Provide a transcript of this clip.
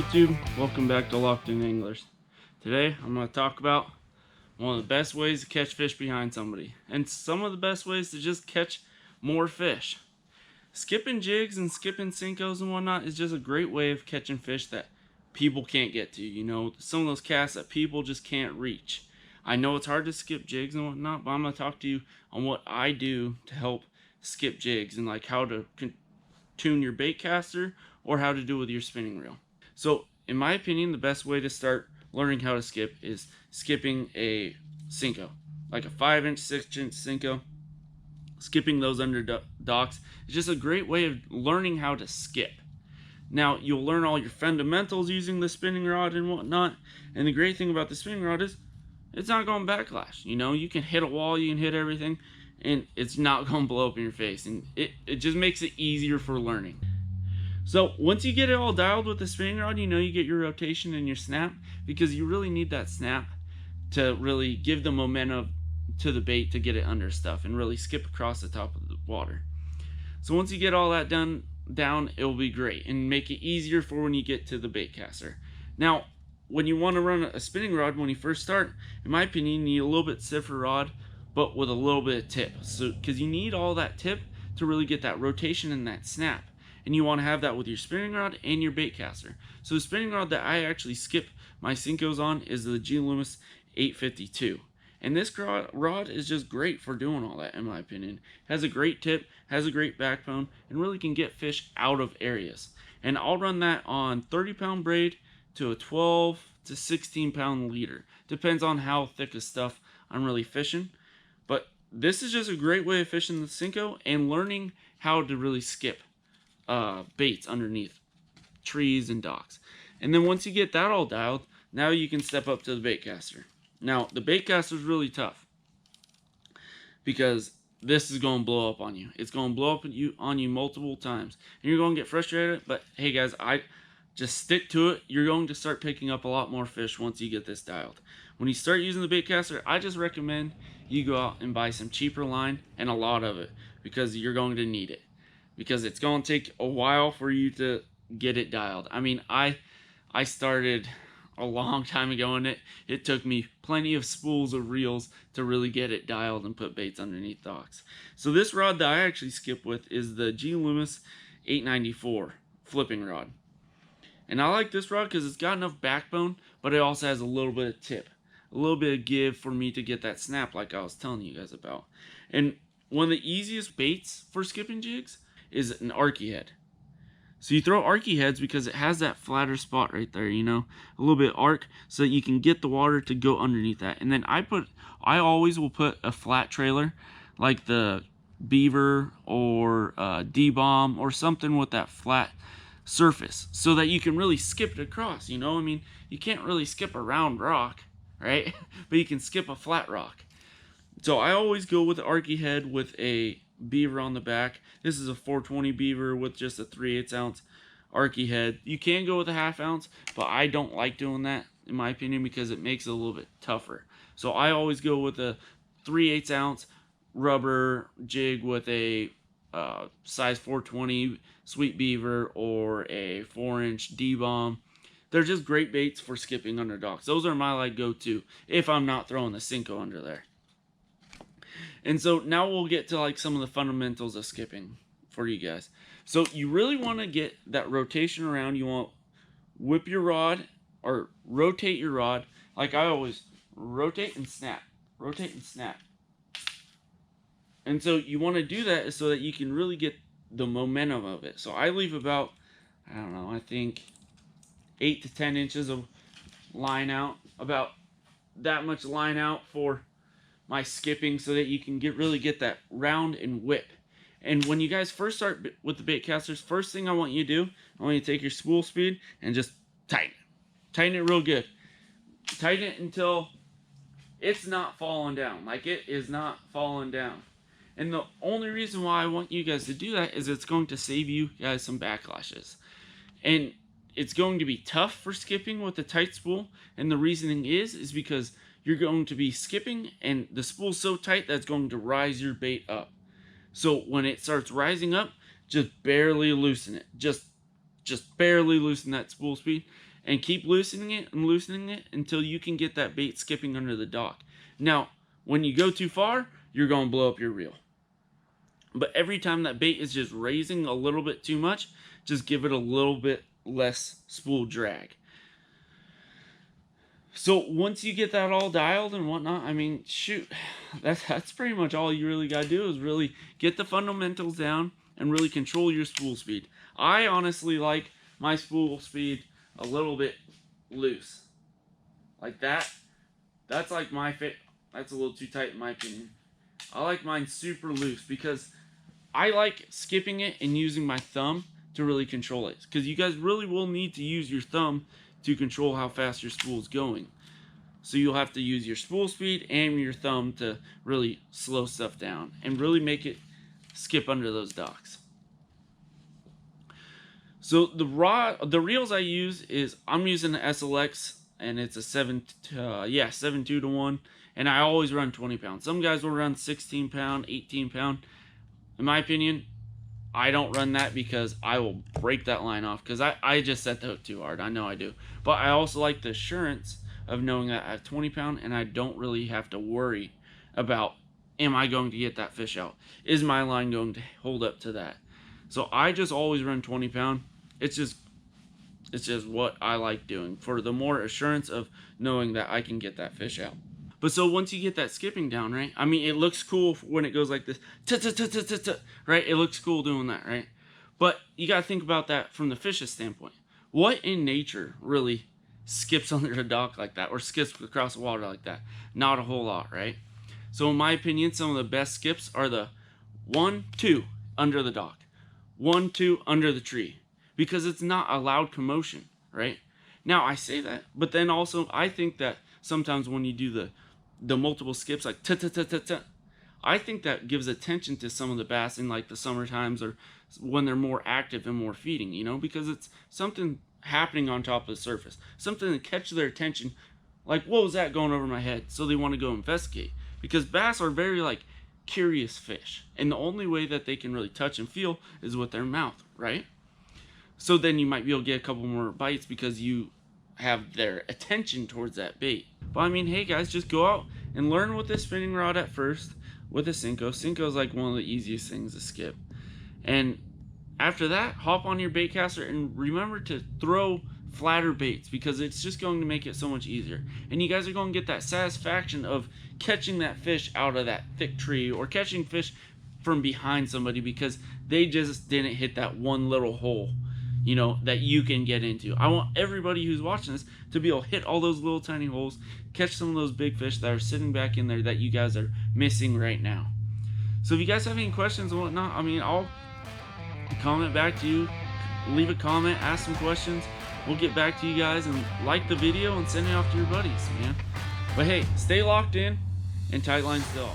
YouTube? Welcome back to Locked In Anglers. Today I'm going to talk about one of the best ways to catch fish behind somebody, and some of the best ways to just catch more fish. Skipping jigs and skipping Cincos and whatnot is just a great way of catching fish that people can't get to. You know, some of those casts that people just can't reach. I know it's hard to skip jigs and whatnot, but I'm going to talk to you on what I do to help skip jigs and like how to tune your baitcaster or how to do it with your spinning reel. So, in my opinion, the best way to start learning how to skip is skipping a Cinco, like a 5-inch, 6-inch Cinco. Skipping those under docks is just a great way of learning how to skip. Now, you'll learn all your fundamentals using the spinning rod and whatnot, and the great thing about the spinning rod is it's not going to backlash. You know, you can hit a wall, you can hit everything, and it's not going to blow up in your face, and it just makes it easier for learning. So once you get it all dialed with the spinning rod, you know you get your rotation and your snap, because you really need that snap to really give the momentum to the bait to get it under stuff and really skip across the top of the water. So once you get all that down, it'll be great and make it easier for when you get to the baitcaster. Now, when you want to run a spinning rod when you first start, in my opinion, you need a little bit stiffer rod, but with a little bit of tip. So because you need all that tip to really get that rotation and that snap. And you want to have that with your spinning rod and your baitcaster. So the spinning rod that I actually skip my Cincos on is the Jigs 852. And this rod is just great for doing all that, in my opinion. Has a great tip, has a great backbone, and really can get fish out of areas. And I'll run that on 30-pound braid to a 12 to 16-pound leader. Depends on how thick of stuff I'm really fishing. But this is just a great way of fishing the Cinco and learning how to really skip baits underneath trees and docks. And then once you get that all dialed, now you can step up to the baitcaster. Now the baitcaster is really tough because this is going to blow up on you. It's going to blow up on you multiple times, and you're going to get frustrated. But hey guys, I just stick to it. You're going to start picking up a lot more fish once you get this dialed. When you start using the baitcaster, I just recommend you go out and buy some cheaper line and a lot of it, because you're going to need it. Because it's going to take a while for you to get it dialed. I mean, I started a long time ago, and it took me plenty of spools of reels to really get it dialed and put baits underneath docks. So this rod that I actually skip with is the Jigs 894 flipping rod. And I like this rod because it's got enough backbone, but it also has a little bit of tip. A little bit of give for me to get that snap like I was telling you guys about. And one of the easiest baits for skipping jigs is an arky head. So you throw arky heads because it has that flatter spot right there, you know, a little bit arc, so that you can get the water to go underneath that. And then I always will put a flat trailer like the Beaver or D-Bomb or something with that flat surface, so that you can really skip it across. You know, I mean, you can't really skip a round rock, right? But you can skip a flat rock. So I always go with the arky head with a Beaver on the back. This is a 420 Beaver with just a 3/8 ounce arky head. You can go with a 1/2 ounce, but I don't like doing that, in my opinion, because it makes it a little bit tougher. So I always go with a 3/8 ounce rubber jig with a size 420 Sweet Beaver or a 4-inch D-Bomb. They're just great baits for skipping under docks. Those are my go-to if I'm not throwing the Cinco under there. And so now we'll get to like some of the fundamentals of skipping for you guys. So you really want to get that rotation around. You want to whip your rod or rotate your rod. Like I always rotate and snap, rotate and snap. And so you want to do that so that you can really get the momentum of it. So I leave about, I don't know, I think 8 to 10 inches of line out, about that much line out for my skipping, so that you can really get that round and whip. And when you guys first start with the baitcasters, first thing I want you to do, I want you to take your spool speed and just tighten it. Tighten it real good. Tighten it until it's not falling down. Like it is not falling down. And the only reason why I want you guys to do that is it's going to save you guys some backlashes. And it's going to be tough for skipping with a tight spool. And the reasoning is because you're going to be skipping and the spool's so tight that's going to rise your bait up. So when it starts rising up, just barely loosen it. Just barely loosen that spool speed, and keep loosening it and loosening it until you can get that bait skipping under the dock. Now, when you go too far, you're going to blow up your reel. But every time that bait is just raising a little bit too much, just give it a little bit less spool drag. So once you get that all dialed and whatnot, I mean, shoot, that's pretty much all you really got to do is really get the fundamentals down and really control your spool speed. I honestly like my spool speed a little bit loose. Like that. That's like my fit. That's a little too tight in my opinion. I like mine super loose because I like skipping it and using my thumb to really control it. Because you guys really will need to use your thumb to control how fast your spool is going. So you'll have to use your spool speed and your thumb to really slow stuff down and really make it skip under those docks. So the reels I use is, I'm using the SLX, and it's a 7.2 to 1, and I always run 20 pounds. Some guys will run 16 pound, 18 pound. In my opinion, I don't run that because I will break that line off because I just set the hook too hard. I know I do. But I also like the assurance of knowing that at 20 pound and I don't really have to worry about, am I going to get that fish out? Is my line going to hold up to that? So I just always run 20 pound. It's just what I like doing for the more assurance of knowing that I can get that fish out. But so once you get that skipping down, right? I mean, it looks cool when it goes like this, right? It looks cool doing that, right? But you got to think about that from the fish's standpoint. What in nature really skips under a dock like that or skips across the water like that? Not a whole lot, right? So in my opinion, some of the best skips are the 1, 2 under the dock, 1, 2 under the tree, because it's not a loud commotion, right? Now I say that, but then also I think that sometimes when you do the multiple skips like I think that gives attention to some of the bass in like the summer times or when they're more active and more feeding, you know, because it's something happening on top of the surface, something to catch their attention, like what was that going over my head, so they want to go investigate. Because bass are very like curious fish, and the only way that they can really touch and feel is with their mouth, right? So then you might be able to get a couple more bites because you have their attention towards that bait. But I mean, hey guys, just go out and learn with this spinning rod at first with a Senko. Senko is like one of the easiest things to skip. And after that, hop on your Baitcaster and remember to throw flatter baits because it's just going to make it so much easier. And you guys are going to get that satisfaction of catching that fish out of that thick tree or catching fish from behind somebody because they just didn't hit that one little hole, you know, that you can get into. I want everybody who's watching this to be able to hit all those little tiny holes, catch some of those big fish that are sitting back in there that you guys are missing right now. So if you guys have any questions and whatnot, I mean, I'll comment back to you, leave a comment, ask some questions. We'll get back to you guys, and like the video and send it off to your buddies, man. But hey, stay locked in and tight line still.